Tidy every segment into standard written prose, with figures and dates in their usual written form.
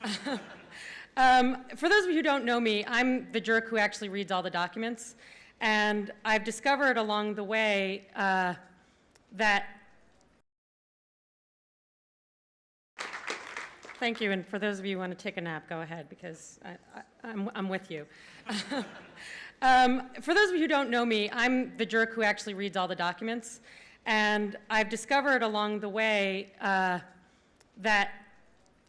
For those of you who don't know me, I'm the jerk who actually reads all the documents. And I've discovered along the way that, thank you, and for those of you who want to take a nap, go ahead, because I'm with you. For those of you who don't know me, I'm the jerk who actually reads all the documents. And I've discovered along the way that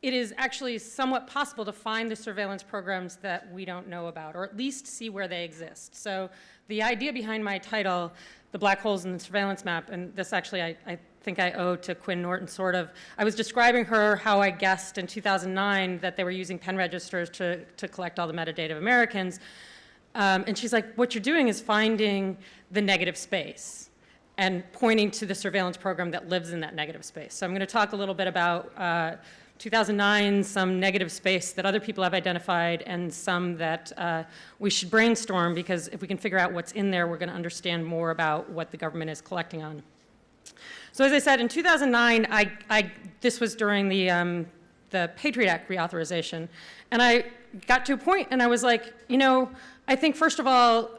it is actually somewhat possible to find the surveillance programs that we don't know about, or at least see where they exist. So the idea behind my title, The Black Holes in the Surveillance Map, and this actually I think I owe to Quinn Norton, sort of. I was describing her how I guessed in 2009 that they were using pen registers to collect all the metadata of Americans. And she's like, what you're doing is finding the negative space and pointing to the surveillance program that lives in that negative space. So I'm going to talk a little bit about 2009, some negative space that other people have identified, and some that we should brainstorm, because if we can figure out what's in there, we're going to understand more about what the government is collecting on. So as I said, in 2009, this was during the Patriot Act reauthorization, and I got to a point and I was like, you know, I think first of all,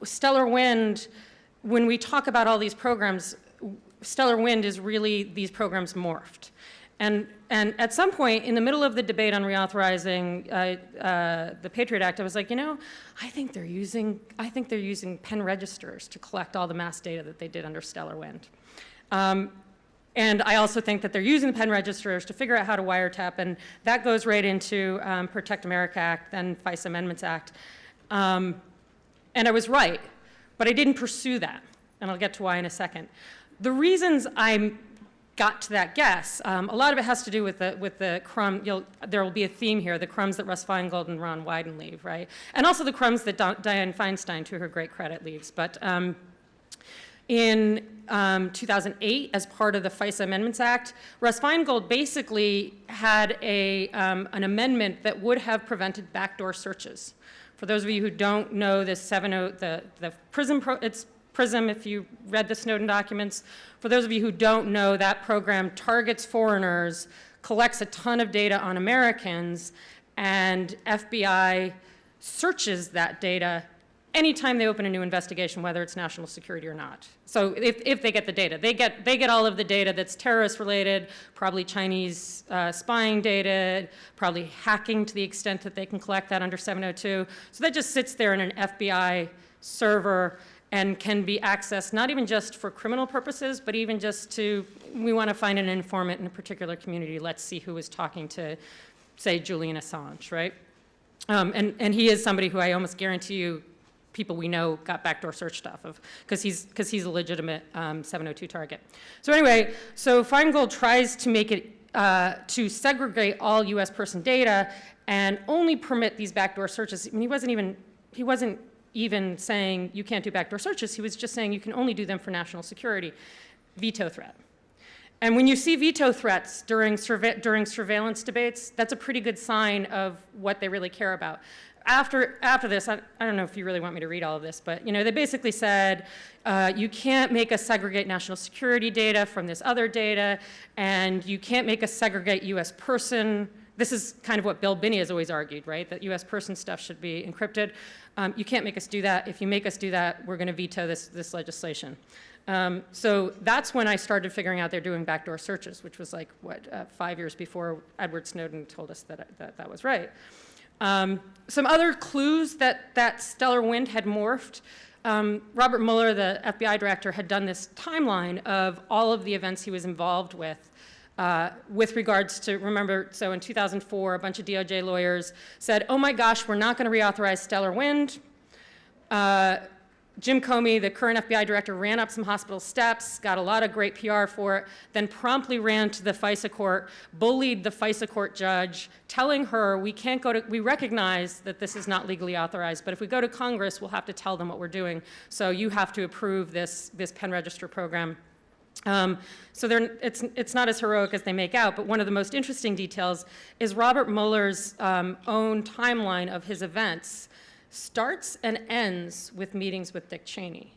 Stellar Wind, when we talk about all these programs, Stellar Wind is really these programs morphed. And at some point in the middle of the debate on reauthorizing the Patriot Act, I was like, you know, I think they're using pen registers to collect all the mass data that they did under Stellar Wind. And I also think that they're using the pen registers to figure out how to wiretap, and that goes right into Protect America Act, then FISA Amendments Act. And I was right, but I didn't pursue that, and I'll get to why in a second. The reasons I got to that guess, a lot of it has to do with the crumb. There will be a theme here, the crumbs that Russ Feingold and Ron Wyden leave, right? And also the crumbs that Dianne Feinstein, to her great credit, leaves. But in 2008, as part of the FISA Amendments Act, Russ Feingold basically had an amendment that would have prevented backdoor searches. For those of you who don't know, the PRISM, if you read the Snowden documents, for those of you who don't know, that program targets foreigners, collects a ton of data on Americans, and FBI searches that data anytime they open a new investigation, whether it's national security or not. So if they get the data, they get all of the data that's terrorist related, probably Chinese spying data, probably hacking to the extent that they can collect that under 702. So that just sits there in an FBI server and can be accessed not even just for criminal purposes, but even just to, we want to find an informant in a particular community, let's see who is talking to, say, Julian Assange, right? And he is somebody who I almost guarantee you people we know got backdoor search stuff of, because he's a legitimate 702 target. So anyway, so Feingold tries to make it, to segregate all US person data and only permit these backdoor searches. I mean, he wasn't even saying you can't do backdoor searches, he was just saying you can only do them for national security. Veto threat. And when you see veto threats during surveillance debates, that's a pretty good sign of what they really care about. After this, I don't know if you really want me to read all of this, but you know, they basically said, you can't make us segregate national security data from this other data, and you can't make us segregate US person. This is kind of what Bill Binney has always argued, right? That US person stuff should be encrypted. You can't make us do that. If you make us do that, we're going to veto this legislation. So that's when I started figuring out they're doing backdoor searches, which was like, what, 5 years before Edward Snowden told us that was right. Some other clues that Stellar Wind had morphed. Robert Mueller, the FBI director, had done this timeline of all of the events he was involved with regards to, remember, so in 2004, a bunch of DOJ lawyers said, oh my gosh, we're not going to reauthorize Stellar Wind. Jim Comey, the current FBI director, ran up some hospital steps, got a lot of great PR for it, then promptly ran to the FISA court, bullied the FISA court judge, telling her we recognize that this is not legally authorized, but if we go to Congress, we'll have to tell them what we're doing. So you have to approve this pen register program. So it's not as heroic as they make out, but one of the most interesting details is Robert Mueller's own timeline of his events starts and ends with meetings with Dick Cheney.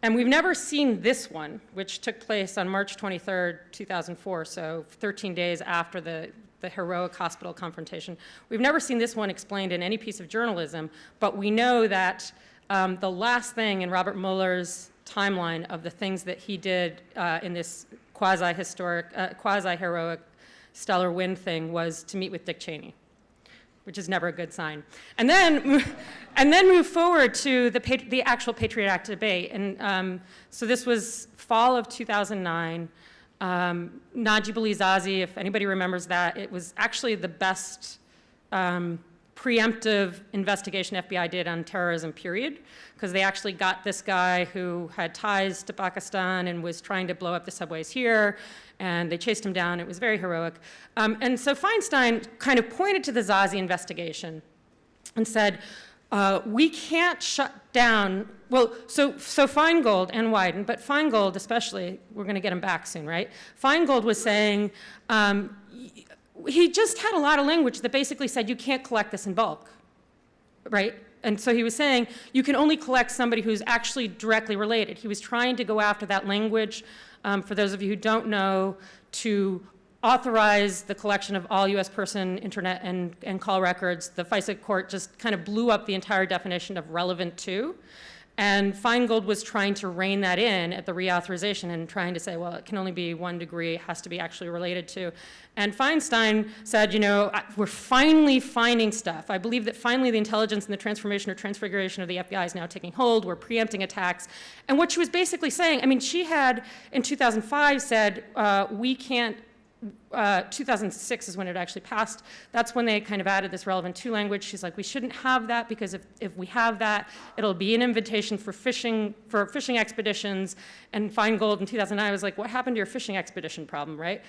And we've never seen this one, which took place on March 23rd, 2004, so 13 days after the the heroic hospital confrontation. We've never seen this one explained in any piece of journalism, but we know that the last thing in Robert Mueller's timeline of the things that he did in this quasi-historic, quasi-heroic stellar win thing was to meet with Dick Cheney, which is never a good sign. And then move forward to the actual Patriot Act debate. And so this was fall of 2009. Najib Ali Zazi, if anybody remembers that, it was actually the best preemptive investigation FBI did on terrorism, period, because they actually got this guy who had ties to Pakistan and was trying to blow up the subways here, and they chased him down. It was very heroic. And so Feinstein kind of pointed to the Zazi investigation and said, we can't shut down, well, so Feingold and Wyden, but Feingold especially, we're going to get him back soon, right? Feingold was saying, he just had a lot of language that basically said you can't collect this in bulk, right? And so he was saying you can only collect somebody who's actually directly related. He was trying to go after that language, for those of you who don't know, to authorize the collection of all US person internet and call records. The FISA court just kind of blew up the entire definition of relevant to. And Feingold was trying to rein that in at the reauthorization and trying to say, well, it can only be 1 degree, it has to be actually related to. And Feinstein said, you know, we're finally finding stuff. I believe that finally the intelligence and the transformation or transfiguration of the FBI is now taking hold. We're preempting attacks. And what she was basically saying, I mean, she had in 2005 said, we can't, 2006 is when it actually passed. That's when they kind of added this relevant to language. She's like, we shouldn't have that because if we have that, it'll be an invitation for fishing expeditions. And Feingold in 2009 was like, what happened to your fishing expedition problem, right?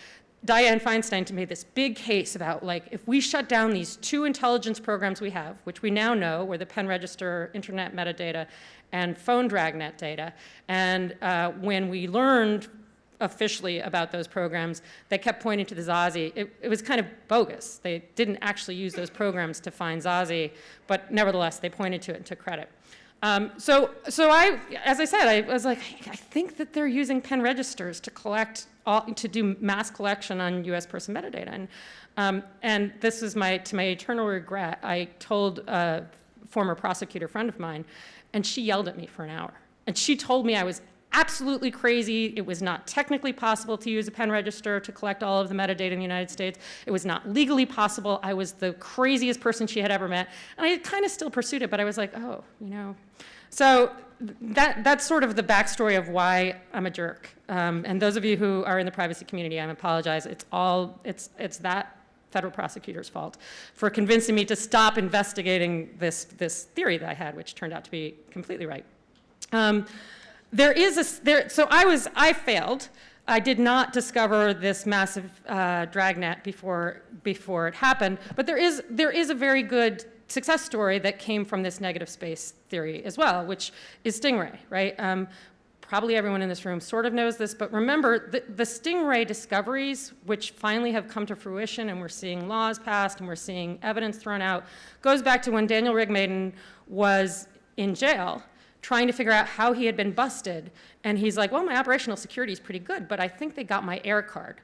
Dianne Feinstein made this big case about, like, if we shut down these 2 intelligence programs we have, which we now know were the pen register, internet metadata, and phone dragnet data, and when we learned officially about those programs, they kept pointing to the Zazi. It was kind of bogus. They didn't actually use those programs to find Zazi, but nevertheless, they pointed to it and took credit. So as I said, I was like, I think that they're using pen registers to collect, to do mass collection on US person metadata. And this is to my eternal regret, I told a former prosecutor friend of mine, and she yelled at me for an hour. And she told me I was absolutely crazy. It was not technically possible to use a pen register to collect all of the metadata in the United States. It was not legally possible. I was the craziest person she had ever met. And I kind of still pursued it, but I was like, oh, you know. So that's sort of the backstory of why I'm a jerk. And those of you who are in the privacy community, I apologize. It's that federal prosecutor's fault for convincing me to stop investigating this theory that I had, which turned out to be completely right. So I failed. I did not discover this massive dragnet before it happened, but there is a very good success story that came from this negative space theory as well, which is Stingray, right? Probably everyone in this room sort of knows this, but remember the Stingray discoveries, which finally have come to fruition and we're seeing laws passed and we're seeing evidence thrown out, goes back to when Daniel Rigmaiden was in jail trying to figure out how he had been busted. And he's like, well, my operational security is pretty good, but I think they got my air card.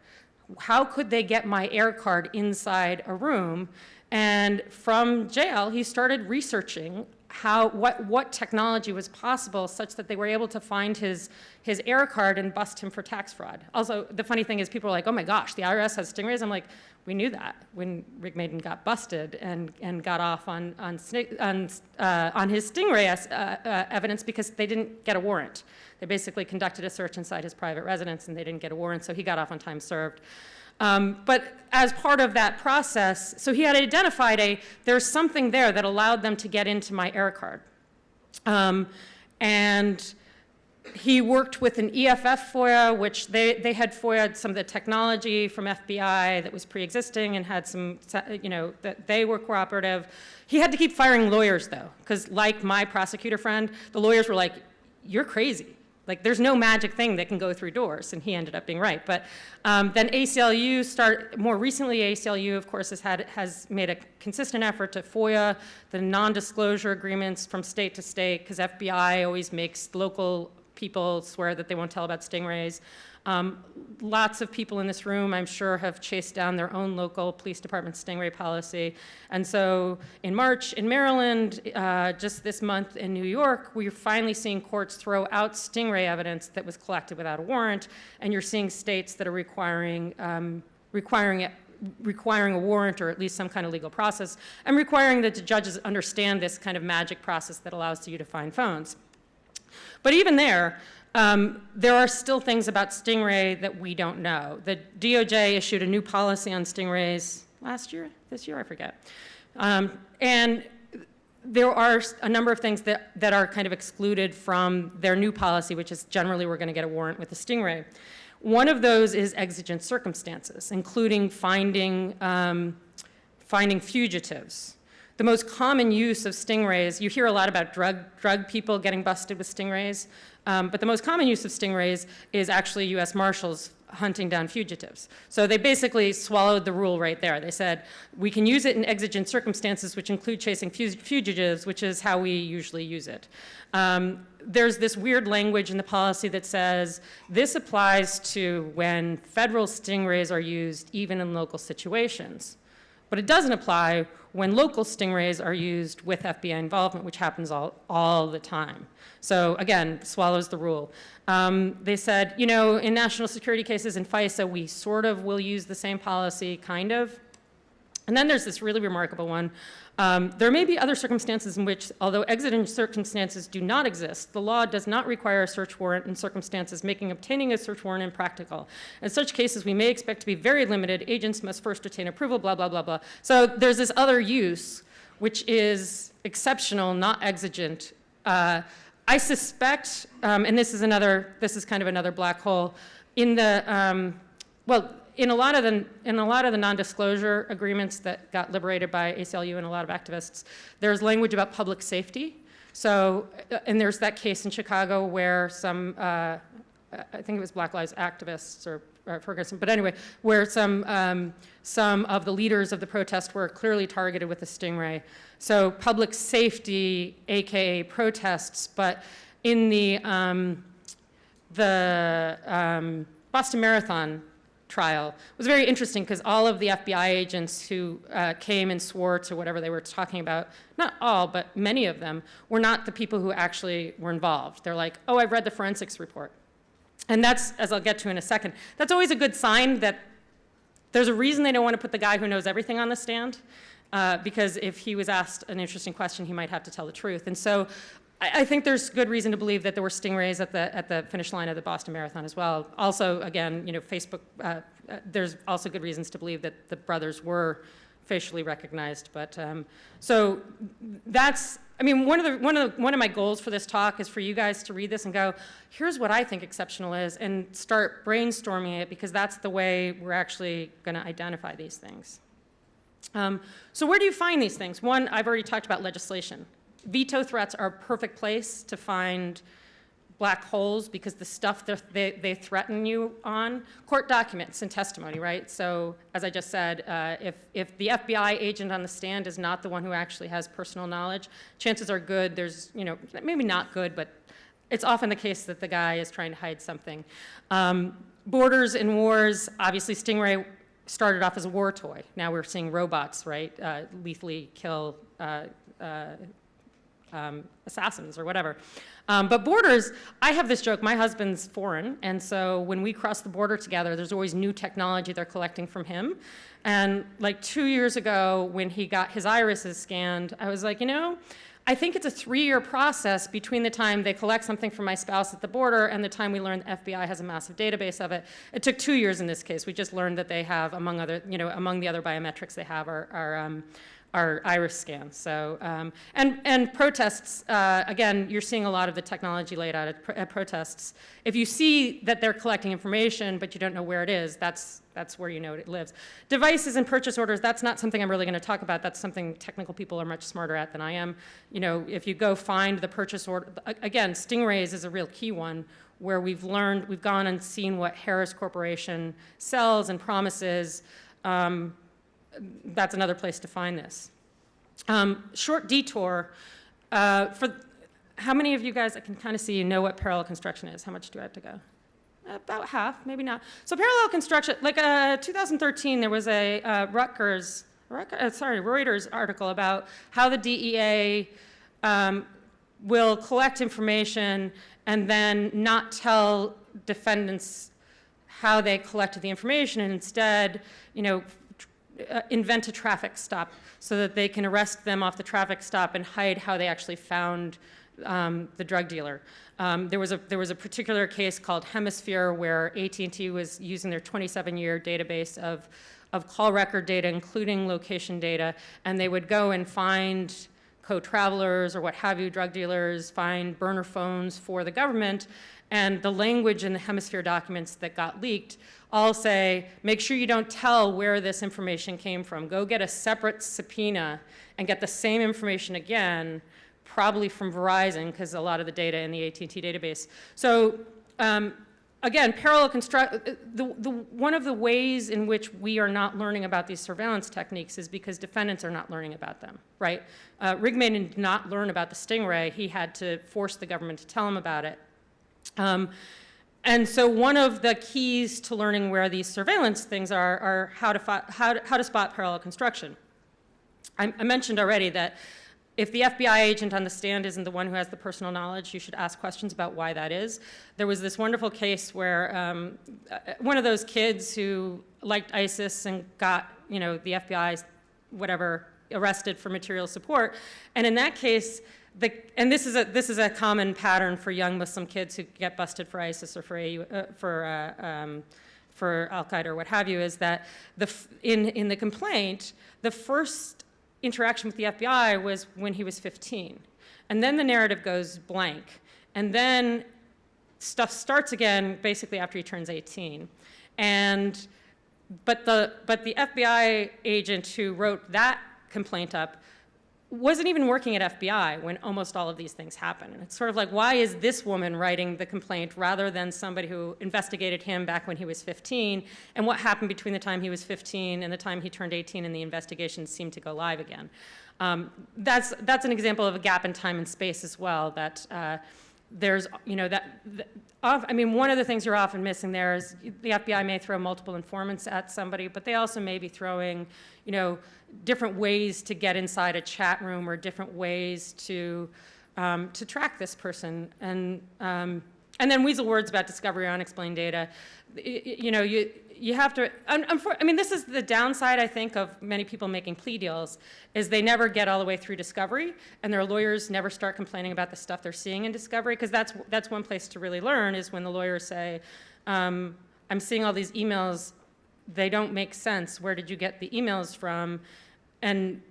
How could they get my air card inside a room? And from jail, he started researching what technology was possible such that they were able to find his air card and bust him for tax fraud. Also, the funny thing is people are like, oh my gosh, the IRS has stingrays? I'm like, we knew that when Rigmaiden got busted and got off on his stingray evidence because they didn't get a warrant. They basically conducted a search inside his private residence and they didn't get a warrant, so he got off on time served. But as part of that process, so he had identified there's something there that allowed them to get into my air card. And he worked with an EFF FOIA, which they had FOIA'd some of the technology from FBI that was pre-existing and had some, that they were cooperative. He had to keep firing lawyers though, because like my prosecutor friend, the lawyers were like, you're crazy. Like, there's no magic thing that can go through doors, and he ended up being right. But then ACLU more recently, ACLU, of course, has made a consistent effort to FOIA the non-disclosure agreements from state to state, because FBI always makes local people swear that they won't tell about stingrays. Lots of people in this room, I'm sure, have chased down their own local police department stingray policy. And so in March in Maryland, just this month in New York, we're finally seeing courts throw out stingray evidence that was collected without a warrant, and you're seeing states that are requiring a warrant or at least some kind of legal process, and requiring that the judges understand this kind of magic process that allows you to find phones. But even there are still things about stingray that we don't know. The DOJ issued a new policy on stingrays last year, this year, I forget. And there are a number of things that are kind of excluded from their new policy, which is generally we're going to get a warrant with a stingray. One of those is exigent circumstances, including finding fugitives. The most common use of stingrays, you hear a lot about drug people getting busted with stingrays, but the most common use of stingrays is actually U.S. Marshals hunting down fugitives. So they basically swallowed the rule right there. They said, we can use it in exigent circumstances, which include chasing fugitives, which is how we usually use it. There's this weird language in the policy that says, this applies to when federal stingrays are used even in local situations. But it doesn't apply when local stingrays are used with FBI involvement, which happens all the time. So again, swallows the rule. They said, you know, in national security cases in FISA, we sort of will use the same policy, kind of. And then there's this really remarkable one. There may be other circumstances in which, although exigent circumstances do not exist, the law does not require a search warrant in circumstances making obtaining a search warrant impractical. In such cases, we may expect to be very limited. Agents must first obtain approval, blah, blah, blah, blah. So there's this other use, which is exceptional, not exigent. I suspect, and this is kind of another black hole, in the, in a lot of the non-disclosure agreements that got liberated by ACLU and a lot of activists, there's language about public safety. So, and there's that case in Chicago where some, I think it was Black Lives activists or Ferguson, but anyway, where some of the leaders of the protest were clearly targeted with a stingray. So public safety, AKA protests, but in the Boston Marathon trial was very interesting because all of the FBI agents who came and swore to whatever they were talking about, not all, but many of them, were not the people who actually were involved. They're like, oh, I've read the forensics report. And that's, as I'll get to in a second, that's always a good sign that there's a reason they don't want to put the guy who knows everything on the stand, because if he was asked an interesting question, he might have to tell the truth. And so I think there's good reason to believe that there were stingrays at the finish line of the Boston Marathon as well. Also, again, you know, Facebook, there's also good reasons to believe that the brothers were facially recognized. But so that's, I mean, one of my goals for this talk is for you guys to read this and go, here's what I think exceptional is, and start brainstorming it, because that's the way we're actually going to identify these things. So where do you find these things? One, I've already talked about legislation. Veto threats are a perfect place to find black holes because the stuff that they threaten you on, court documents and testimony, right? So as I just said, if the FBI agent on the stand is not the one who actually has personal knowledge, chances are good there's, you know, maybe not good, but it's often the case that the guy is trying to hide something. Borders and wars, obviously Stingray started off as a war toy. Now we're seeing robots, right, lethally kill assassins or whatever. But borders, I have this joke, my husband's foreign, and so when we cross the border together, there's always new technology they're collecting from him. And like 2 years ago, when he got his irises scanned, I was like, you know, I think it's a 3-year process between the time they collect something from my spouse at the border and the time we learn the FBI has a massive database of it. It took 2 years in this case. We just learned that they have, among other, you know, among the other biometrics they have are iris scans. So, and protests, again, you're seeing a lot of the technology laid out at protests. If you see that they're collecting information, but you don't know where it is, that's where you know it lives. Devices and purchase orders, that's not something I'm really going to talk about. That's something technical people are much smarter at than I am. You know, if you go find the purchase order, again, Stingrays is a real key one, where we've learned, we've gone and seen what Harris Corporation sells and promises. That's another place to find this. Short detour. For how many of you guys, I can kind of see you know what parallel construction is. How much do I have to go? about half, maybe not. So parallel construction, like 2013, there was a Reuters article about how the DEA will collect information and then not tell defendants how they collected the information, and instead, invent a traffic stop so that they can arrest them off the traffic stop and hide how they actually found the drug dealer. There was a particular case called Hemisphere where AT&T was using their 27-year database of call record data, including location data, and they would go and find co-travelers or what have you, drug dealers, find burner phones for the government, and the language in the Hemisphere documents that got leaked all say, make sure you don't tell where this information came from. Go get a separate subpoena and get the same information again, probably from Verizon, because a lot of the data in the AT&T database. So again, one of the ways in which we are not learning about these surveillance techniques is because defendants are not learning about them, right? Rigman did not learn about the Stingray. He had to force the government to tell him about it. And so one of the keys to learning where these surveillance things are how to spot parallel construction. I mentioned already that if the FBI agent on the stand isn't the one who has the personal knowledge, you should ask questions about why that is. There was this wonderful case where one of those kids who liked ISIS and got, the FBI, arrested for material support. And in that case, and this is a common pattern for young Muslim kids who get busted for ISIS or for Al-Qaeda or what have you, is that in the complaint, the first interaction with the FBI was when he was 15. And then the narrative goes blank. And then stuff starts again basically after he turns 18. But the FBI agent who wrote that complaint up wasn't even working at FBI when almost all of these things happen. And it's sort of like, why is this woman writing the complaint rather than somebody who investigated him back when he was 15, and what happened between the time he was 15 and the time he turned 18 and the investigation seemed to go live again. That's an example of a gap in time and space as well, that there's, one of the things you're often missing there is the FBI may throw multiple informants at somebody, but they also may be throwing, different ways to get inside a chat room or different ways to track this person. And then weasel words about discovery or unexplained data. You have to, this is the downside, I think, of many people making plea deals, is they never get all the way through discovery, and their lawyers never start complaining about the stuff they're seeing in discovery, because that's one place to really learn, is when the lawyers say, I'm seeing all these emails, they don't make sense. Where did you get the emails from? And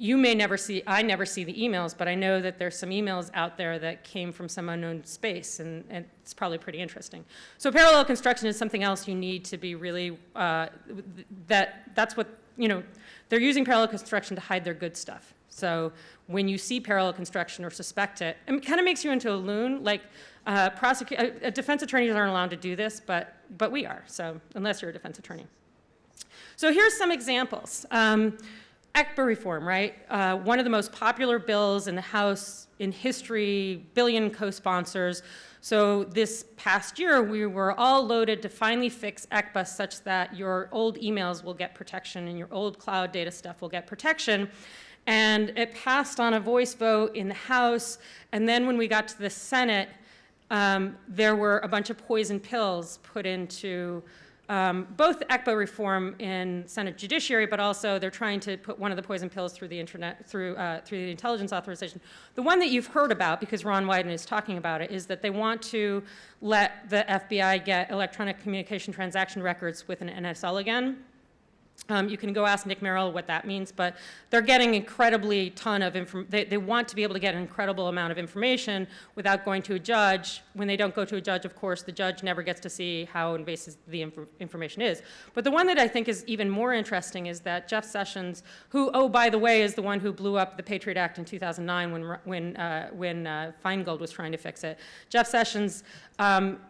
I never see the emails, but I know that there's some emails out there that came from some unknown space, and it's probably pretty interesting. So parallel construction is something else you need to be really, that's what, they're using parallel construction to hide their good stuff. So when you see parallel construction or suspect it, it kind of makes you into a loon. Like defense attorneys aren't allowed to do this, but we are, so unless you're a defense attorney. So here's some examples. ECBA reform, right? One of the most popular bills in the House in history, billion co-sponsors. So this past year, we were all loaded to finally fix ECBA such that your old emails will get protection and your old cloud data stuff will get protection. And it passed on a voice vote in the House. And then when we got to the Senate, there were a bunch of poison pills put into both ECBA reform in Senate Judiciary, but also they're trying to put one of the poison pills through the internet, through the intelligence authorization. The one that you've heard about, because Ron Wyden is talking about it, is that they want to let the FBI get electronic communication transaction records with an NSL again. You can go ask Nick Merrill what that means, but they're getting incredibly ton of information. They want to be able to get an incredible amount of information without going to a judge. When they don't go to a judge, of course, the judge never gets to see how invasive the information is. But the one that I think is even more interesting is that Jeff Sessions, who, oh, by the way, is the one who blew up the Patriot Act in 2009 when Feingold was trying to fix it. Jeff Sessions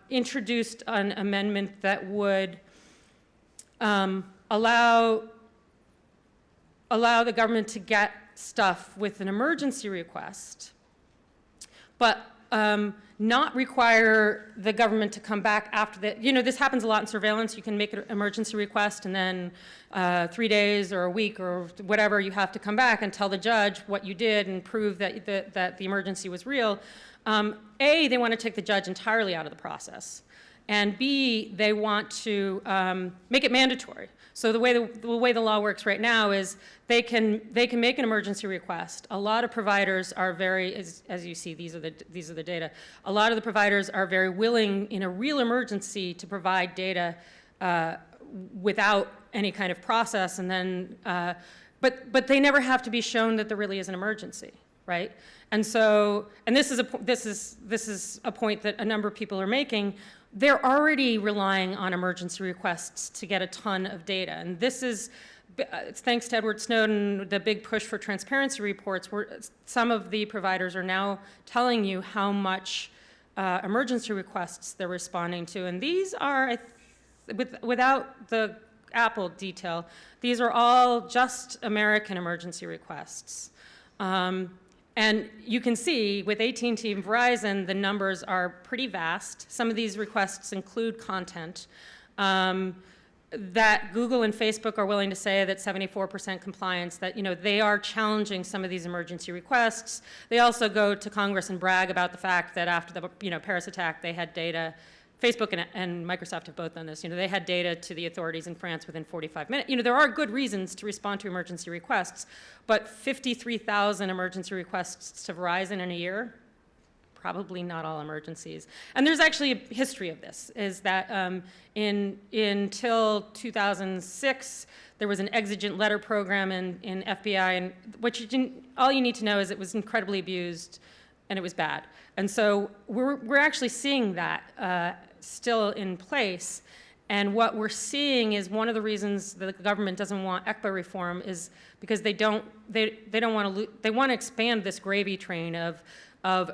introduced an amendment that would allow the government to get stuff with an emergency request, but not require the government to come back after the, this happens a lot in surveillance. You can make an emergency request and then 3 days or a week or whatever, you have to come back and tell the judge what you did and prove that the emergency was real. A, they want to take the judge entirely out of the process. And B, they want to make it mandatory. So the way the law works right now is they can make an emergency request. A lot of providers are very, as you see, these are the data. A lot of the providers are very willing in a real emergency to provide data without any kind of process, and then but they never have to be shown that there really is an emergency, right? And so, and this is a point that a number of people are making. They're already relying on emergency requests to get a ton of data. And this is, thanks to Edward Snowden, the big push for transparency reports, where some of the providers are now telling you how much emergency requests they're responding to. And these are, without the Apple detail, these are all just American emergency requests. And you can see with AT&T and Verizon, the numbers are pretty vast. Some of these requests include content. That Google and Facebook are willing to say that 74% compliance, that they are challenging some of these emergency requests. They also go to Congress and brag about the fact that after the Paris attack, they had data. Facebook and Microsoft have both done this. They had data to the authorities in France within 45 minutes. There are good reasons to respond to emergency requests, but 53,000 emergency requests to Verizon in a year, probably not all emergencies. And there's actually a history of this, is that until 2006, there was an exigent letter program in FBI, and all you need to know is it was incredibly abused and it was bad. And so we're actually seeing that still in place. And what we're seeing is one of the reasons that the government doesn't want ECPA reform is because they want to expand this gravy train of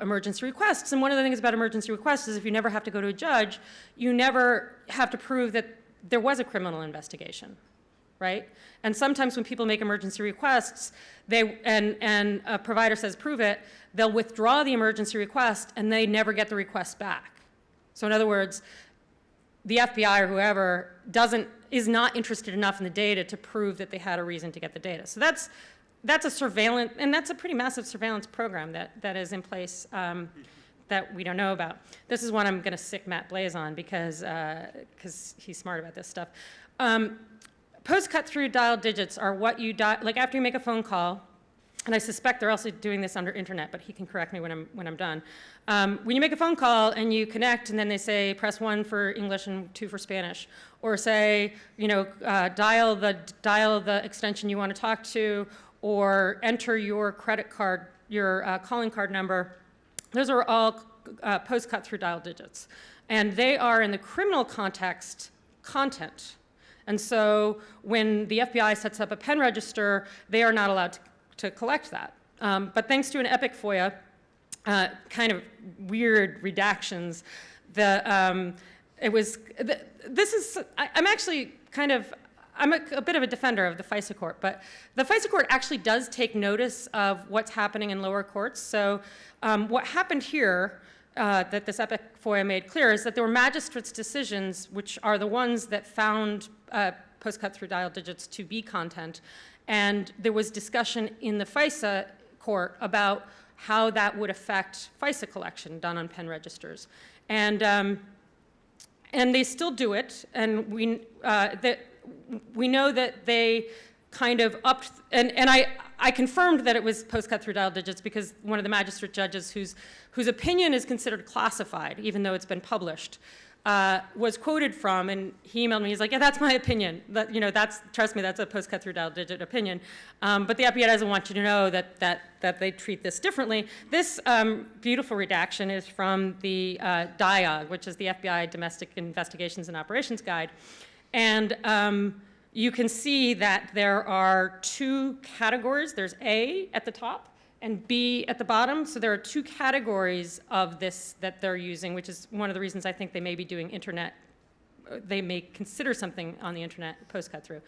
emergency requests. And one of the things about emergency requests is if you never have to go to a judge, you never have to prove that there was a criminal investigation, right? And sometimes when people make emergency requests, and a provider says prove it, they'll withdraw the emergency request and they never get the request back. So in other words, the FBI or whoever is not interested enough in the data to prove that they had a reason to get the data. So that's a surveillance, and that's a pretty massive surveillance program that is in place that we don't know about. This is one I'm going to sick Matt Blaze on because he's smart about this stuff. Post-cut-through dial digits are what you dial, like after you make a phone call, and I suspect they're also doing this under internet, but he can correct me when I'm done. When you make a phone call and you connect, and then they say press 1 for English and 2 for Spanish, or say dial the extension you want to talk to, or enter your credit card, your calling card number. Those are all post cut-through dial digits, and they are in the criminal context content. And so when the FBI sets up a pen register, they are not allowed to collect that. But thanks to an epic FOIA, kind of weird redactions, I'm actually I'm a bit of a defender of the FISA court, but the FISA court actually does take notice of what's happening in lower courts. So what happened here, that this epic FOIA made clear, is that there were magistrates' decisions, which are the ones that found post-cut-through dial digits to be content. And there was discussion in the FISA court about how that would affect FISA collection done on pen registers. And they still do it, and we know that they kind of upped, and I confirmed that it was post-cut-through dial digits because one of the magistrate judges whose opinion is considered classified, even though it's been published, was quoted from, and he emailed me, he's like, yeah, that's my opinion. Trust me, that's a post-cut-through dial digit opinion. But the FBI doesn't want you to know that they treat this differently. This beautiful redaction is from the DIOG, which is the FBI Domestic Investigations and Operations Guide. And you can see that there are 2 categories. There's A at the top and B at the bottom. So there are 2 categories of this that they're using, which is one of the reasons I think they may be doing internet. They may consider something on the internet post-cut-through.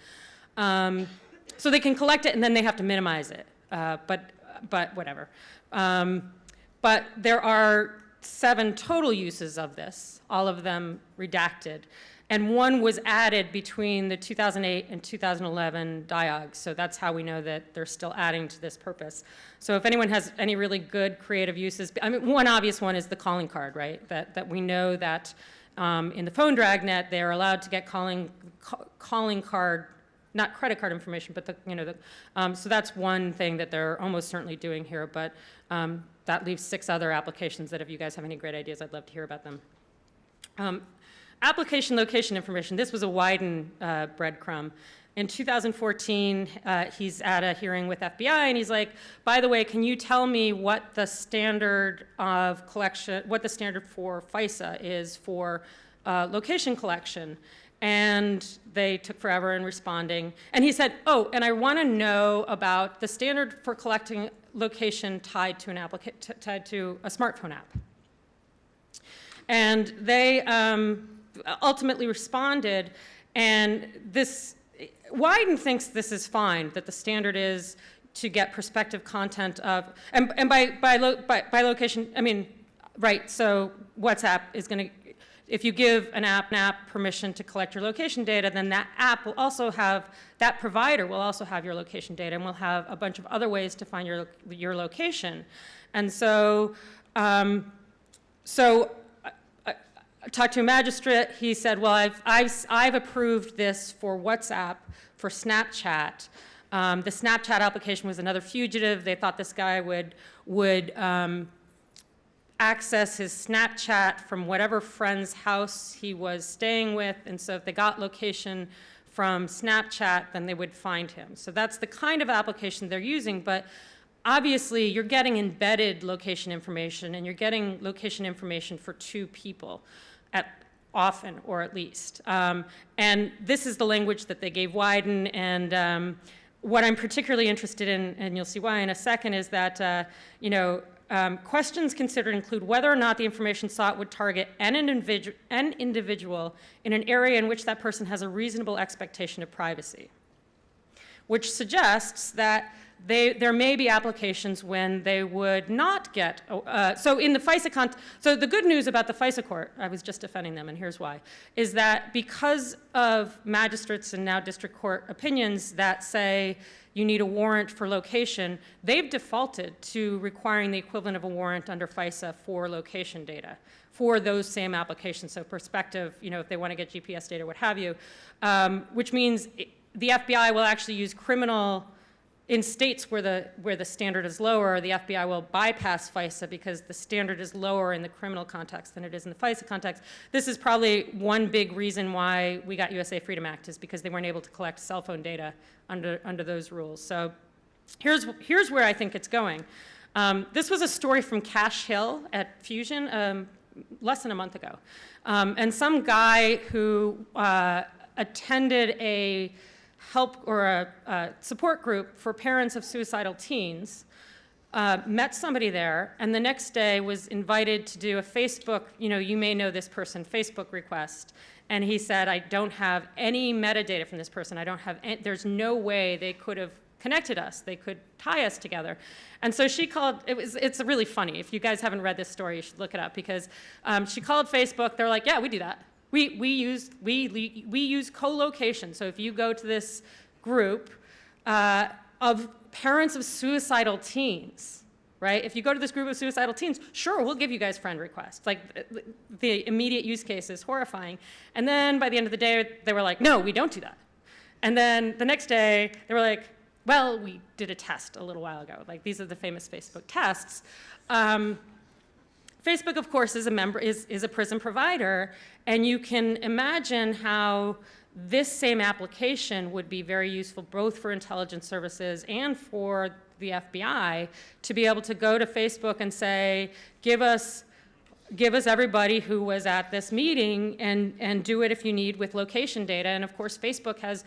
So they can collect it and then they have to minimize it, but whatever. But there are 7 total uses of this, all of them redacted. And one was added between the 2008 and 2011 dialogues. So that's how we know that they're still adding to this purpose. So if anyone has any really good creative uses, I mean, one obvious one is the calling card, right? That we know that in the phone dragnet, they're allowed to get calling card, not credit card information, but so that's one thing that they're almost certainly doing here. But that leaves 6 other applications that if you guys have any great ideas, I'd love to hear about them. Application location information. This was a Wyden breadcrumb. In 2014, he's at a hearing with FBI, and he's like, by the way, can you tell me what the standard of collection, what the standard for FISA is for location collection? And they took forever in responding. And he said, oh, and I want to know about the standard for collecting location tied to tied to a smartphone app. And they ultimately responded, and Wyden thinks this is fine, that the standard is to get prospective content of, and by location, I mean, right, so WhatsApp is going to, if you give an app permission to collect your location data, then that app will also have, that provider will also have your location data and will have a bunch of other ways to find your location. And so, I talked to a magistrate. He said, well, I've approved this for WhatsApp, for Snapchat. The Snapchat application was another fugitive. They thought this guy would access his Snapchat from whatever friend's house he was staying with. And so if they got location from Snapchat, then they would find him. So that's the kind of application they're using. But obviously, you're getting embedded location information, and you're getting location information for 2 people often, or at least. And this is the language that they gave Wyden. And what I'm particularly interested in, and you'll see why in a second, is that questions considered include whether or not the information sought would target an individual in an area in which that person has a reasonable expectation of privacy, which suggests that there may be applications when they would not get, so in the FISA so the good news about the FISA court, I was just defending them, and here's why, is that because of magistrates and now district court opinions that say you need a warrant for location, they've defaulted to requiring the equivalent of a warrant under FISA for location data for those same applications. So prospective, if they want to get GPS data, what have you, which means the FBI will actually use criminal. In states where the standard is lower, the FBI will bypass FISA because the standard is lower in the criminal context than it is in the FISA context. This is probably one big reason why we got USA Freedom Act, is because they weren't able to collect cell phone data under those rules. So here's where I think it's going. This was a story from Cash Hill at Fusion less than a month ago. And some guy who attended a help or a support group for parents of suicidal teens, met somebody there, and the next day was invited to do a Facebook, you may know this person, Facebook request. And he said, I don't have any metadata from this person. There's no way they could have connected us. They could tie us together. And so she called, it's really funny. If you guys haven't read this story, you should look it up, because she called Facebook. They're like, yeah, we do that. We use co-location. So if you go to this group of parents of suicidal teens, right? If you go to this group of suicidal teens, sure, we'll give you guys friend requests. Like, the immediate use case is horrifying. And then by the end of the day, they were like, no, we don't do that. And then the next day, they were like, well, we did a test a little while ago. Like, these are the famous Facebook tests. Facebook, of course, is a prison provider, and you can imagine how this same application would be very useful both for intelligence services and for the FBI to be able to go to Facebook and say, give us everybody who was at this meeting, and do it if you need with location data. And of course, Facebook has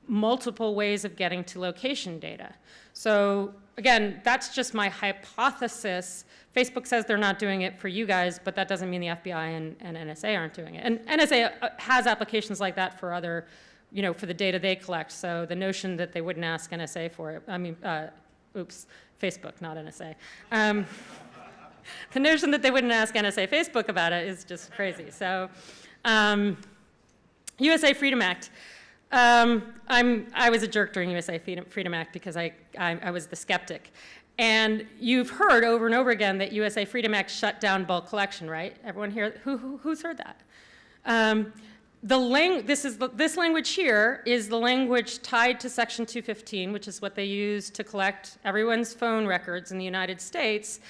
multiple ways of getting to location data. So again, that's just my hypothesis. Facebook says they're not doing it for you guys, but that doesn't mean the FBI and NSA aren't doing it. And NSA has applications like that for other, for the data they collect. So the notion that they wouldn't ask NSA for it, Facebook, not NSA. The notion that they wouldn't ask NSA Facebook about it is just crazy. So, USA Freedom Act. I was a jerk during USA Freedom Act because I was the skeptic. And you've heard over and over again that USA Freedom Act shut down bulk collection, right? Everyone here, who's heard that? This language here is the language tied to Section 215, which is what they use to collect everyone's phone records in the United States.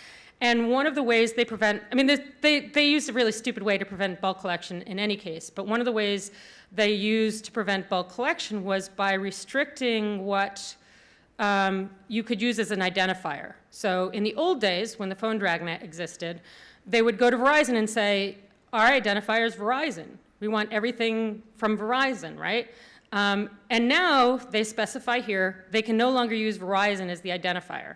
And one of the ways they prevent, I mean, they used a really stupid way to prevent bulk collection in any case, but one of the ways they used to prevent bulk collection was by restricting what you could use as an identifier. So in the old days, when the phone dragnet existed, they would go to Verizon and say, our identifier is Verizon. We want everything from Verizon, right? And now they specify here, they can no longer use Verizon as the identifier.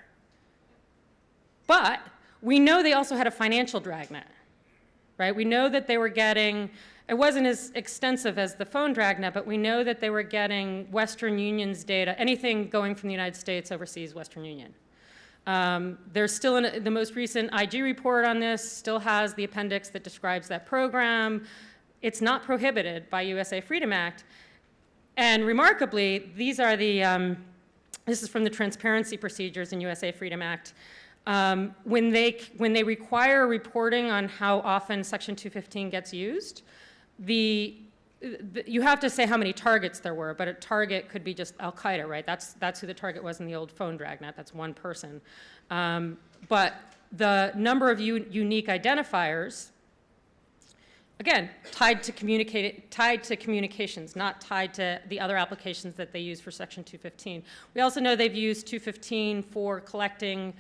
But we know they also had a financial dragnet, right? We know that they were getting, it wasn't as extensive as the phone dragnet, but we know that they were getting Western Union's data, anything going from the United States overseas Western Union. There's still the most recent IG report on this, still has the appendix that describes that program. It's not prohibited by USA Freedom Act. And remarkably, these are the, this is from the transparency procedures in USA Freedom Act. When they require reporting on how often Section 215 gets used, you have to say how many targets there were, but a target could be just Al-Qaeda, right? That's who the target was in the old phone dragnet. That's one person. But the number of unique identifiers, again, tied to communications, not tied to the other applications that they use for Section 215. We also know they've used 215 for collecting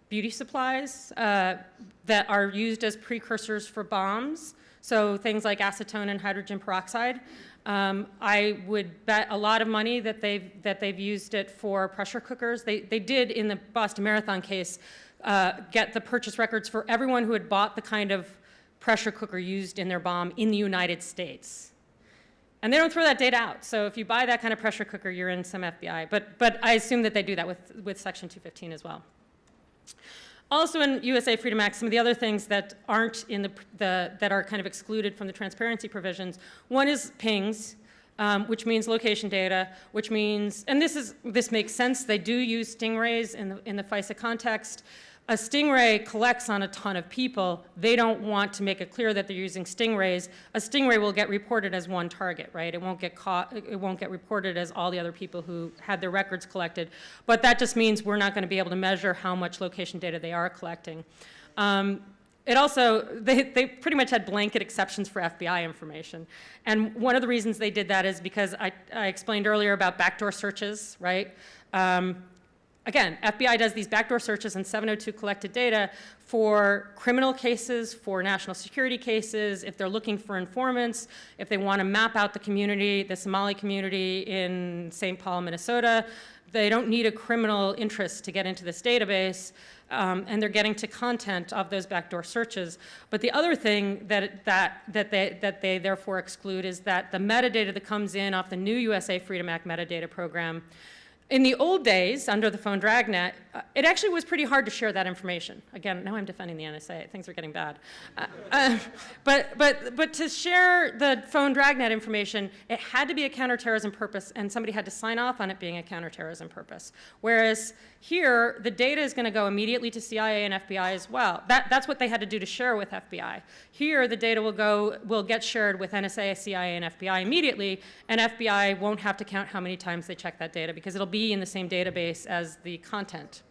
beauty supplies that are used as precursors for bombs. So things like acetone and hydrogen peroxide. I would bet a lot of money that they've used it for pressure cookers. They did, in the Boston Marathon case, get the purchase records for everyone who had bought the kind of pressure cooker used in their bomb in the United States. And they don't throw that data out. So if you buy that kind of pressure cooker, you're in some FBI. But I assume that they do that with Section 215 as well. Also in USA Freedom Act, some of the other things that aren't in that are kind of excluded from the transparency provisions. One is pings, which means location data, which means, and this makes sense. They do use stingrays in the FISA context. A stingray collects on a ton of people. They don't want to make it clear that they're using stingrays. A stingray will get reported as one target, right? It won't get reported as all the other people who had their records collected. But that just means we're not going to be able to measure how much location data they are collecting. It also, they pretty much had blanket exceptions for FBI information. And one of the reasons they did that is because I explained earlier about backdoor searches, right? Again, FBI does these backdoor searches and 702 collected data for criminal cases, for national security cases, if they're looking for informants, if they want to map out the community, the Somali community in St. Paul, Minnesota. They don't need a criminal interest to get into this database, and they're getting to content of those backdoor searches. But the other thing that they therefore exclude is that the metadata that comes in off the new USA Freedom Act metadata program. In the old days, under the phone dragnet, it actually was pretty hard to share that information. Again, now I'm defending the NSA. Things are getting bad. But to share the phone dragnet information, it had to be a counterterrorism purpose, and somebody had to sign off on it being a counterterrorism purpose. Whereas here, the data is going to go immediately to CIA and FBI as well. That's what they had to do to share with FBI. Here, the data will get shared with NSA, CIA, and FBI immediately, and FBI won't have to count how many times they check that data because it'll be in the same database as the content.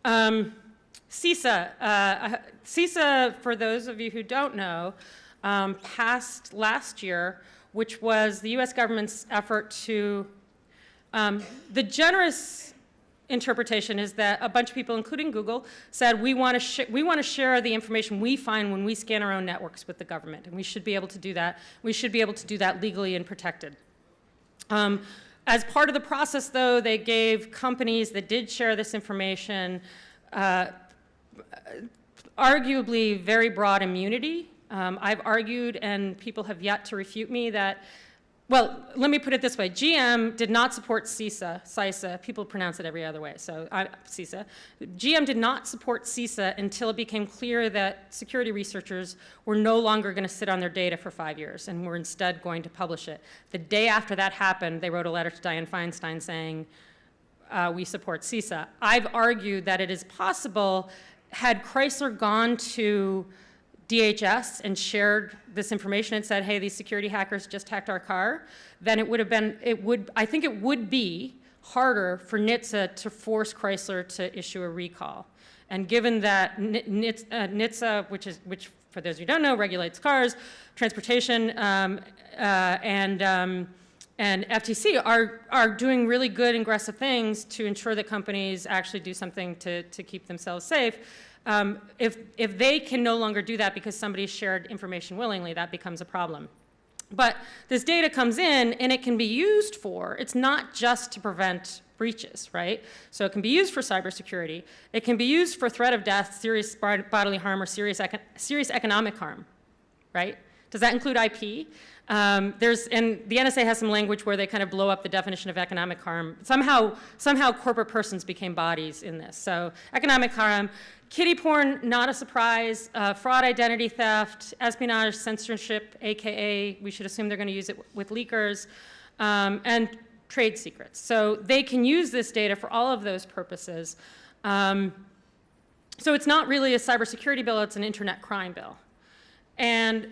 CISA. CISA, for those of you who don't know, passed last year, which was the US government's effort to, the generous interpretation is that a bunch of people, including Google, said we want to share the information we find when we scan our own networks with the government, and we should be able to do that. We should be able to do that legally and protected. As part of the process, though, they gave companies that did share this information arguably very broad immunity. I've argued, and people have yet to refute me, that well, let me put it this way. GM did not support CISA. People pronounce it every other way, so CISA. GM did not support CISA until it became clear that security researchers were no longer going to sit on their data for 5 years and were instead going to publish it. The day after that happened, they wrote a letter to Dianne Feinstein saying, we support CISA. I've argued that it is possible, had Chrysler gone to DHS and shared this information and said, hey, these security hackers just hacked our car, then it would have been, I think it would be harder for NHTSA to force Chrysler to issue a recall. And given that NHTSA, which for those who don't know, regulates cars, transportation, and FTC are doing really good and aggressive things to ensure that companies actually do something to keep themselves safe. If they can no longer do that because somebody shared information willingly, that becomes a problem. But this data comes in and it can be used for, it's not just to prevent breaches, right? So it can be used for cybersecurity. It can be used for threat of death, serious bodily harm, or serious economic harm, right? Does that include IP? And the NSA has some language where they kind of blow up the definition of economic harm. Somehow corporate persons became bodies in this. So economic harm, kiddie porn, not a surprise, fraud, identity theft, espionage, censorship, AKA, we should assume they're going to use it with leakers, and trade secrets. So they can use this data for all of those purposes. So it's not really a cybersecurity bill, it's an internet crime bill. And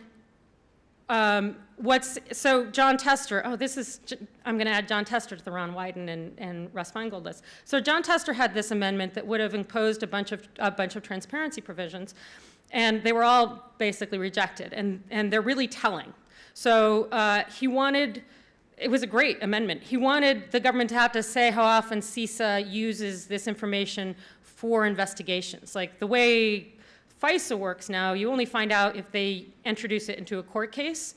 so John Tester, I'm going to add John Tester to the Ron Wyden and Russ Feingold list. So John Tester had this amendment that would have imposed a bunch of transparency provisions, and they were all basically rejected, and they're really telling. So it was a great amendment. He wanted the government to have to say how often CISA uses this information for investigations. Like the way FISA works now, you only find out if they introduce it into a court case.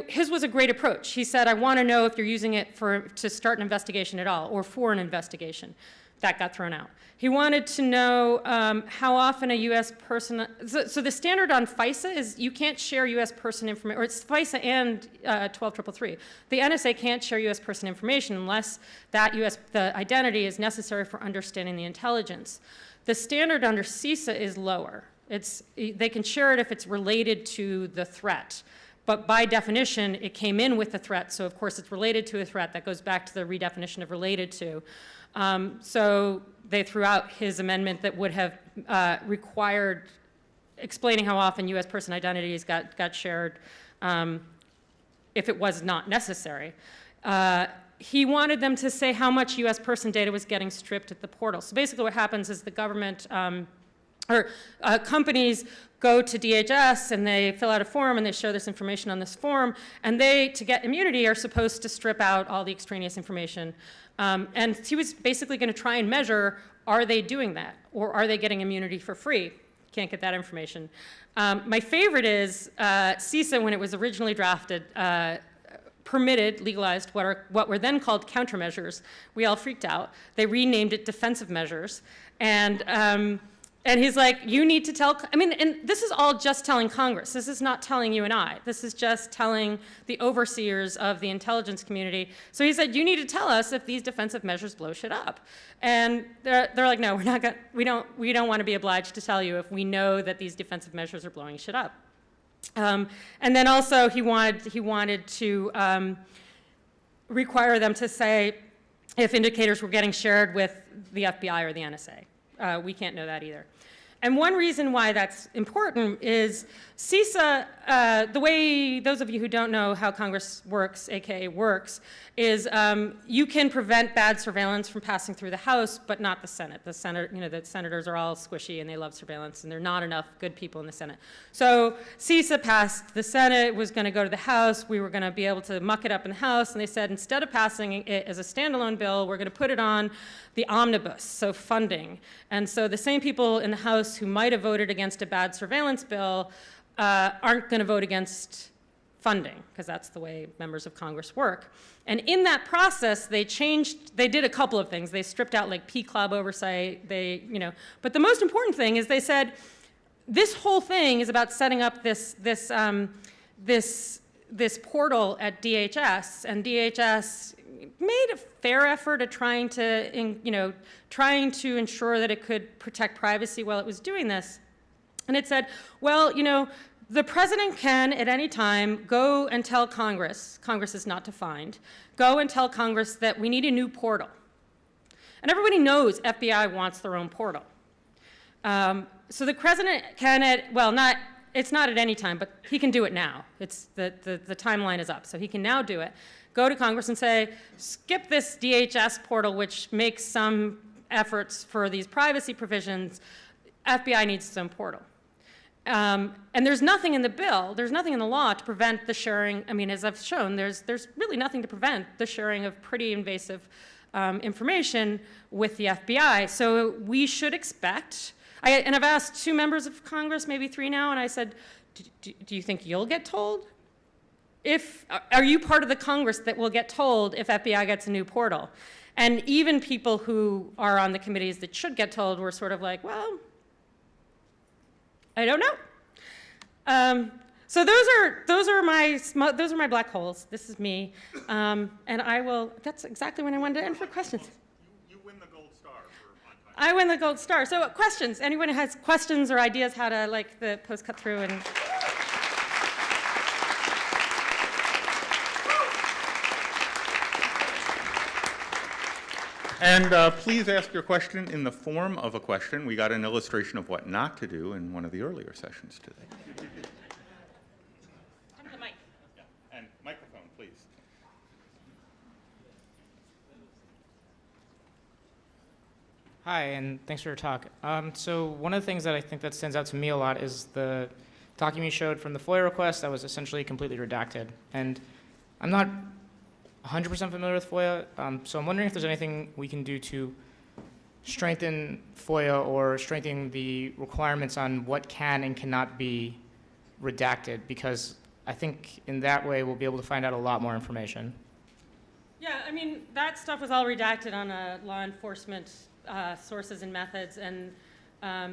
His was a great approach. He said, I want to know if you're using it to start an investigation at all, or for an investigation. That got thrown out. He wanted to know how often a U.S. person, so the standard on FISA is you can't share U.S. person information, or it's FISA and 12333. The NSA can't share U.S. person information unless the identity is necessary for understanding the intelligence. The standard under CISA is lower. They can share it if it's related to the threat. But by definition, it came in with the threat, so of course it's related to a threat. That goes back to the redefinition of related to. So they threw out his amendment that would have required explaining how often U.S. person identities got shared if it was not necessary. He wanted them to say how much U.S. person data was getting stripped at the portal. So basically what happens is the government companies go to DHS and they fill out a form and they show this information on this form, and they, to get immunity, are supposed to strip out all the extraneous information. And he was basically going to try and measure, are they doing that, or are they getting immunity for free? Can't get that information. My favorite is CISA, when it was originally drafted, permitted, legalized what were then called countermeasures. We all freaked out. They renamed it defensive measures. And he's like, you need to tell, and this is all just telling Congress. This is not telling you and I. This is just telling the overseers of the intelligence community. So he said, you need to tell us if these defensive measures blow shit up. And they're like, no, we don't want to be obliged to tell you if we know that these defensive measures are blowing shit up. And then also he wanted to require them to say if indicators were getting shared with the FBI or the NSA. We can't know that either. And one reason why that's important is CISA, the way those of you who don't know how Congress works, AKA works, is you can prevent bad surveillance from passing through the House, but not the Senate. The senators are all squishy and they love surveillance, and there are not enough good people in the Senate. So CISA passed the Senate, it was going to go to the House, we were going to be able to muck it up in the House, and they said instead of passing it as a standalone bill, we're going to put it on the omnibus, so funding. And so the same people in the House who might have voted against a bad surveillance bill aren't going to vote against funding, because that's the way members of Congress work. And in that process, they did a couple of things. They stripped out like P-Club oversight, but the most important thing is they said, this whole thing is about setting up this this portal at DHS, and DHS made a fair effort at trying to ensure that it could protect privacy while it was doing this. And it said, well, the president can at any time go and tell Congress is not defined, go and tell Congress that we need a new portal. And everybody knows FBI wants their own portal. So the president can it's not at any time, but he can do it now. The timeline is up, so he can now do it. Go to Congress and say, skip this DHS portal, which makes some efforts for these privacy provisions. FBI needs its own portal. And there's nothing in the bill, there's nothing in the law to prevent the sharing. I mean, as I've shown, there's really nothing to prevent the sharing of pretty invasive information with the FBI. So we should expect, and I've asked 2 members of Congress, maybe 3 now, and I said, do you think you'll get told? Are you part of the Congress that will get told if FBI gets a new portal? And even people who are on the committees that should get told were sort of like, well, I don't know. So those are my black holes. This is me, and that's exactly when I wanted to end for questions. You win the gold star for on time. I win the gold star. So questions? Anyone who has questions or ideas how to the post cut through and. And please ask your question in the form of a question. We got an illustration of what not to do in one of the earlier sessions today. Come to the mic. Yeah. And microphone, please. Hi, and thanks for your talk. So one of the things that I think that stands out to me a lot is the document you showed from the FOIA request that was essentially completely redacted. And I'm not 100% familiar with FOIA, so I'm wondering if there's anything we can do to strengthen FOIA or strengthen the requirements on what can and cannot be redacted, because I think in that way we'll be able to find out a lot more information. Yeah, I mean, that stuff was all redacted on law enforcement sources and methods, and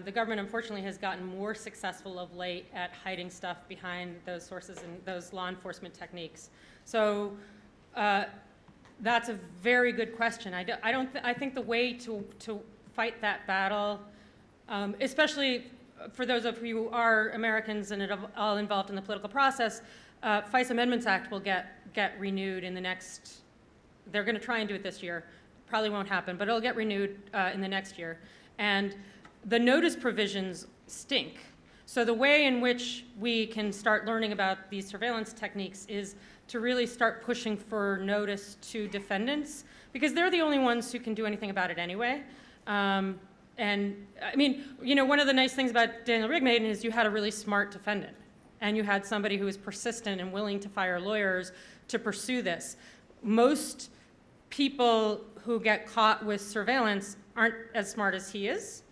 the government unfortunately has gotten more successful of late at hiding stuff behind those sources and those law enforcement techniques. So that's a very good question. I think the way to fight that battle, especially for those of you who are Americans and all involved in the political process, FICE Amendments Act will get renewed in the next. They're going to try and do it this year. Probably won't happen, but it'll get renewed in the next year. And the notice provisions stink. So the way in which we can start learning about these surveillance techniques is to really start pushing for notice to defendants, because they're the only ones who can do anything about it anyway. And I mean, one of the nice things about Daniel Rigmaiden is you had a really smart defendant, and you had somebody who was persistent and willing to fire lawyers to pursue this. Most people who get caught with surveillance aren't as smart as he is.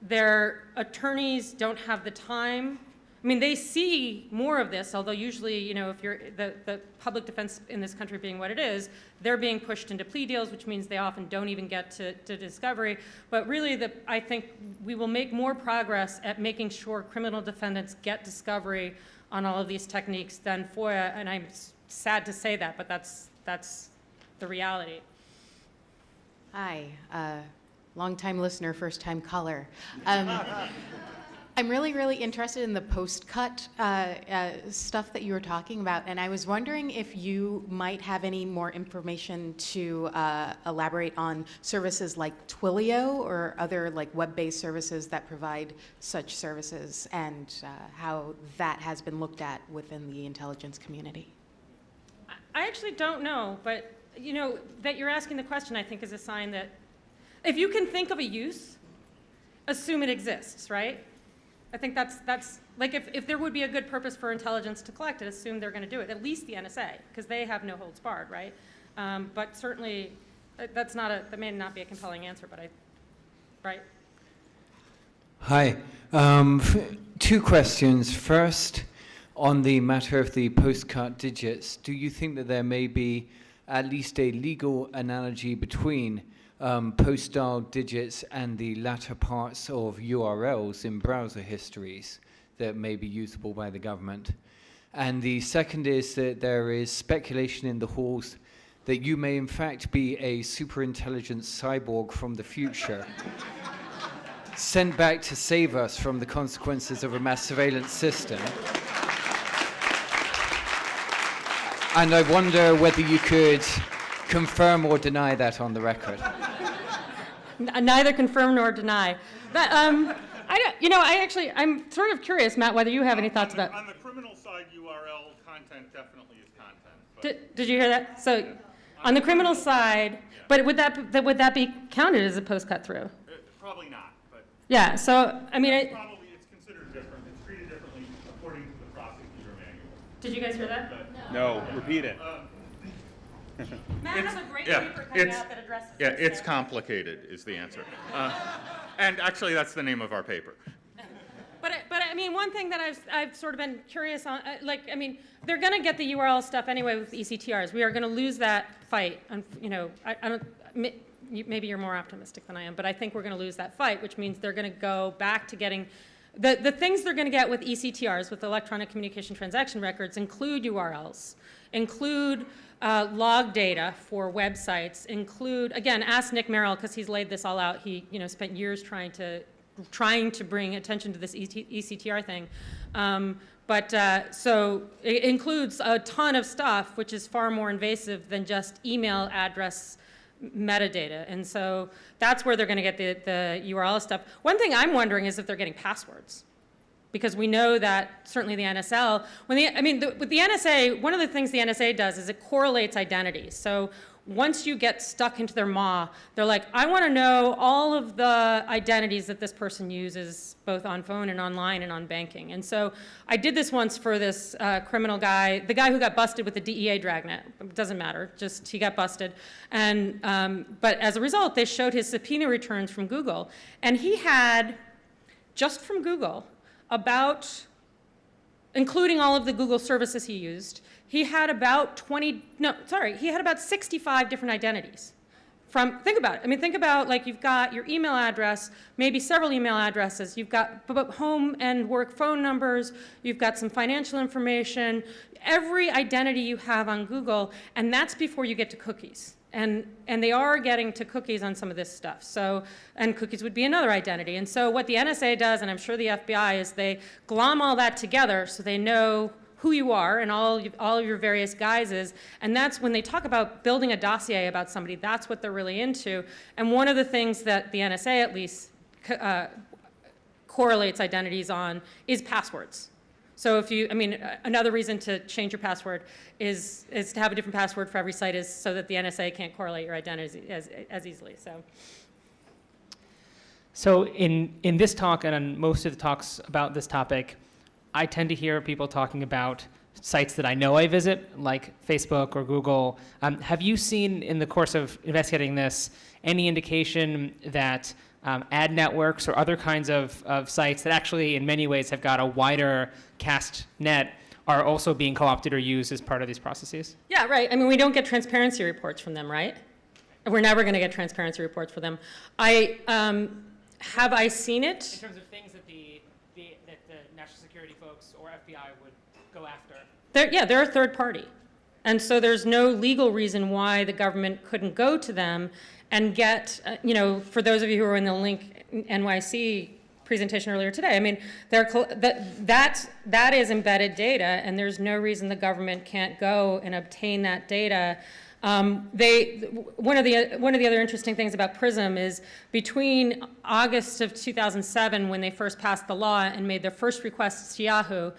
Their attorneys don't have the time. I mean, they see more of this, although usually, if you're the public defense in this country being what it is, they're being pushed into plea deals, which means they often don't even get to discovery. But really, I think we will make more progress at making sure criminal defendants get discovery on all of these techniques than FOIA, and I'm sad to say that, but that's the reality. Hi, long-time listener, first-time caller. I'm really, really interested in the post-cut stuff that you were talking about, and I was wondering if you might have any more information to elaborate on services like Twilio or other web-based services that provide such services, and how that has been looked at within the intelligence community. I actually don't know, but that you're asking the question, I think, is a sign that if you can think of a use, assume it exists, right? I think that's like if there would be a good purpose for intelligence to collect it, assume they're going to do it. At least the NSA, because they have no holds barred, right? But certainly, that may not be a compelling answer, but right? Hi. 2 questions. First, on the matter of the post-cut digits, do you think that there may be at least a legal analogy between post-style digits and the latter parts of URLs in browser histories that may be usable by the government? And the second is that there is speculation in the halls that you may in fact be a super intelligent cyborg from the future, sent back to save us from the consequences of a mass surveillance system. And I wonder whether you could confirm or deny that on the record. Neither confirm nor deny. But, I'm sort of curious, Matt, whether you have any thoughts about. On the criminal side, URL content definitely is content. Did you hear that? So, on the criminal side, but would that be counted as a post-cut through? Probably not, but Yeah. So, I mean, it's considered different. It's treated differently according to the prosecutor manual. did you guys hear that? No, repeat it. Matt has a great yeah, paper coming out that addresses Yeah, this, it's so- complicated is the answer. And actually, that's the name of our paper. But I mean, one thing that I've sort of been curious on, they're going to get the URL stuff anyway with ECTRs. We are going to lose that fight. I don't. Maybe you're more optimistic than I am, but I think we're going to lose that fight, which means they're going to go back to getting the things they're going to get with ECTRs, with electronic communication transaction records, include URLs, include log data for websites, include, again, ask Nick Merrill because he's laid this all out. He spent years trying to bring attention to this ECTR thing. So it includes a ton of stuff, which is far more invasive than just email address metadata. And so that's where they're going to get the URL stuff. One thing I'm wondering is if they're getting passwords. Because we know that certainly the NSL, with the NSA, one of the things the NSA does is it correlates identities. So once you get stuck into their maw, they're like, I want to know all of the identities that this person uses, both on phone and online and on banking. And so I did this once for this criminal guy, the guy who got busted with the DEA dragnet. It doesn't matter, just he got busted. And but as a result, they showed his subpoena returns from Google. And he had, just from Google, including all of the Google services he used, he had about 65 different identities. Think about it. Think about like you've got your email address, maybe several email addresses, you've got home and work phone numbers, you've got some financial information, every identity you have on Google, and that's before you get to cookies. And they are getting to cookies on some of this stuff. So, and cookies would be another identity. And so what the NSA does, and I'm sure the FBI, is they glom all that together so they know who you are and all of your various guises. And that's when they talk about building a dossier about somebody, that's what they're really into. And one of the things that the NSA at least correlates identities on is passwords. So another reason to change your password is to have a different password for every site is so that the NSA can't correlate your identities as easily. So in this talk and on most of the talks about this topic, I tend to hear people talking about sites that I know I visit, like Facebook or Google. Have you seen in the course of investigating this any indication that ad networks or other kinds of sites that actually in many ways have got a wider cast net are also being co-opted or used as part of these processes? Yeah, right. We don't get transparency reports from them, right? We're never going to get transparency reports for them. Have I seen it? In terms of things that the national security folks or FBI would go after. They're a third party. And so there's no legal reason why the government couldn't go to them and get, for those of you who were in the Link NYC presentation earlier today, that is embedded data, and there's no reason the government can't go and obtain that data. One of the other interesting things about PRISM is between August of 2007, when they first passed the law and made their first requests to Yahoo,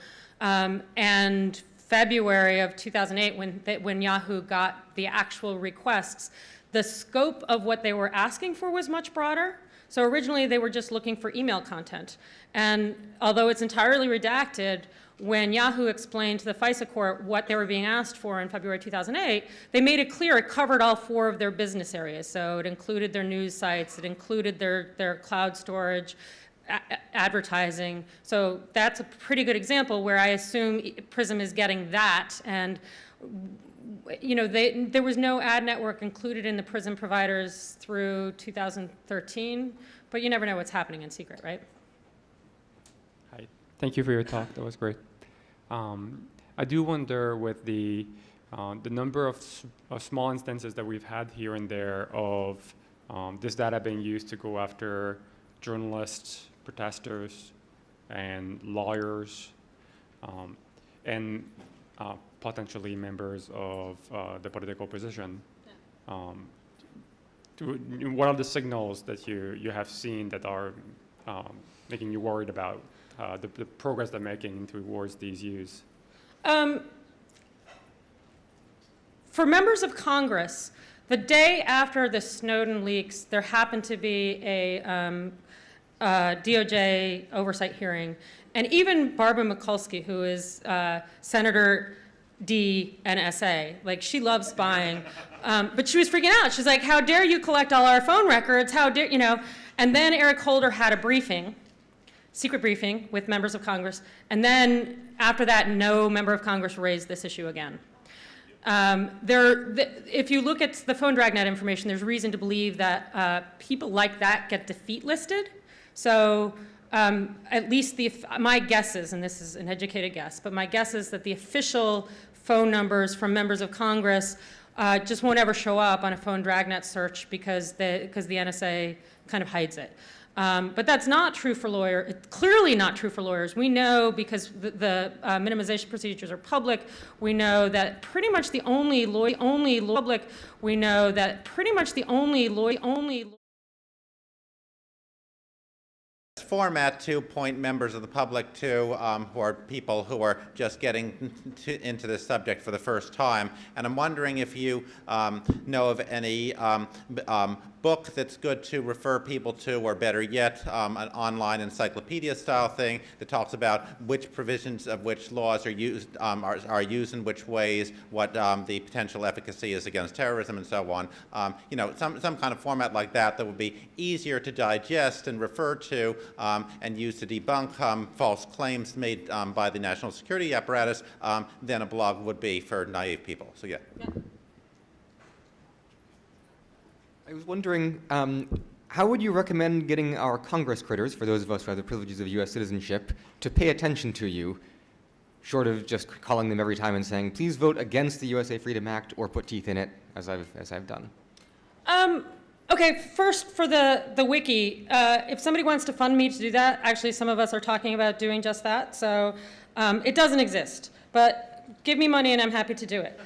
and February of 2008, when Yahoo got the actual requests, the scope of what they were asking for was much broader. So originally they were just looking for email content. And although it's entirely redacted, when Yahoo explained to the FISA court what they were being asked for in February 2008, they made it clear it covered all 4 of their business areas. So it included their news sites, it included their cloud storage, advertising. So that's a pretty good example where I assume PRISM is getting that. And there was no ad network included in the PRISM providers through 2013, but you never know what's happening in secret, right? Hi, thank you for your talk. That was great. I do wonder with the number of small instances that we've had here and there of this data being used to go after journalists, protesters, and lawyers, and potentially members of the political opposition. What are the signals that you have seen that are making you worried about the progress they're making towards these use? For members of Congress, the day after the Snowden leaks, there happened to be a DOJ oversight hearing, and even Barbara Mikulski, who is Senator D NSA, like she loves spying, but she was freaking out. She's like, "How dare you collect all our phone records? How dare you know?" And then Eric Holder had a briefing, secret briefing with members of Congress, and then after that, no member of Congress raised this issue again. If you look at the phone dragnet information, there's reason to believe that people like that get defeat listed. So at least my guess is, and this is an educated guess, but my guess is that the official phone numbers from members of Congress just won't ever show up on a phone dragnet search because the NSA kind of hides it. But that's not true for lawyers. It's clearly not true for lawyers. We know because the minimization procedures are public. We know that pretty much the only public. We know that pretty much the only format to point members of the public to who are people who are just getting into this subject for the first time. And I'm wondering if you know of any book that's good to refer people to, or better yet, an online encyclopedia-style thing that talks about which provisions of which laws are used in which ways, what the potential efficacy is against terrorism, and so on. You know, some kind of format like that would be easier to digest and refer to and use to debunk false claims made by the national security apparatus than a blog would be for naive people. So yeah. I was wondering, how would you recommend getting our Congress critters, for those of us who have the privileges of U.S. citizenship, to pay attention to you, short of just calling them every time and saying, please vote against the USA Freedom Act or put teeth in it, as I've done? Okay, first for the wiki, if somebody wants to fund me to do that, actually some of us are talking about doing just that, so it doesn't exist, but give me money and I'm happy to do it.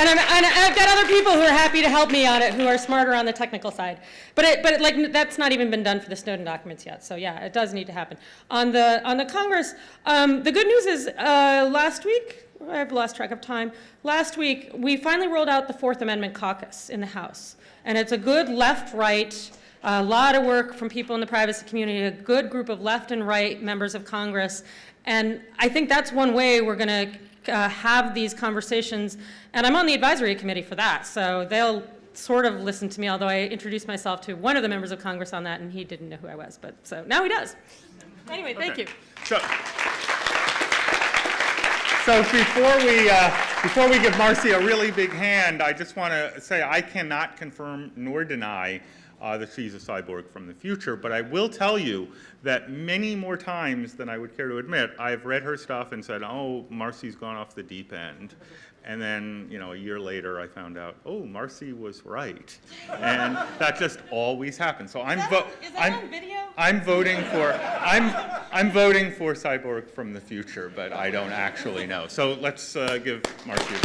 And I've got other people who are happy to help me on it, who are smarter on the technical side. But like that's not even been done for the Snowden documents yet. So yeah, it does need to happen. On the Congress, the good news is last week, I've lost track of time. Last week, we finally rolled out the Fourth Amendment caucus in the House, and it's a good left-right. A lot of work from people in the privacy community, a good group of left and right members of Congress, and I think that's one way we're going to have these conversations, and I'm on the advisory committee for that, so they'll sort of listen to me, although I introduced myself to one of the members of Congress on that, and he didn't know who I was, but so now he does. Anyway, thank you. So before we give Marcy a really big hand, I just want to say I cannot confirm nor deny that she's a cyborg from the future, but I will tell you that many more times than I would care to admit, I've read her stuff and said, oh, Marcy's gone off the deep end. And then, you know, a year later, I found out, oh, Marcy was right. And that just always happens. So I'm on video? I'm voting for cyborg from the future, but I don't actually know. So let's give Marcy a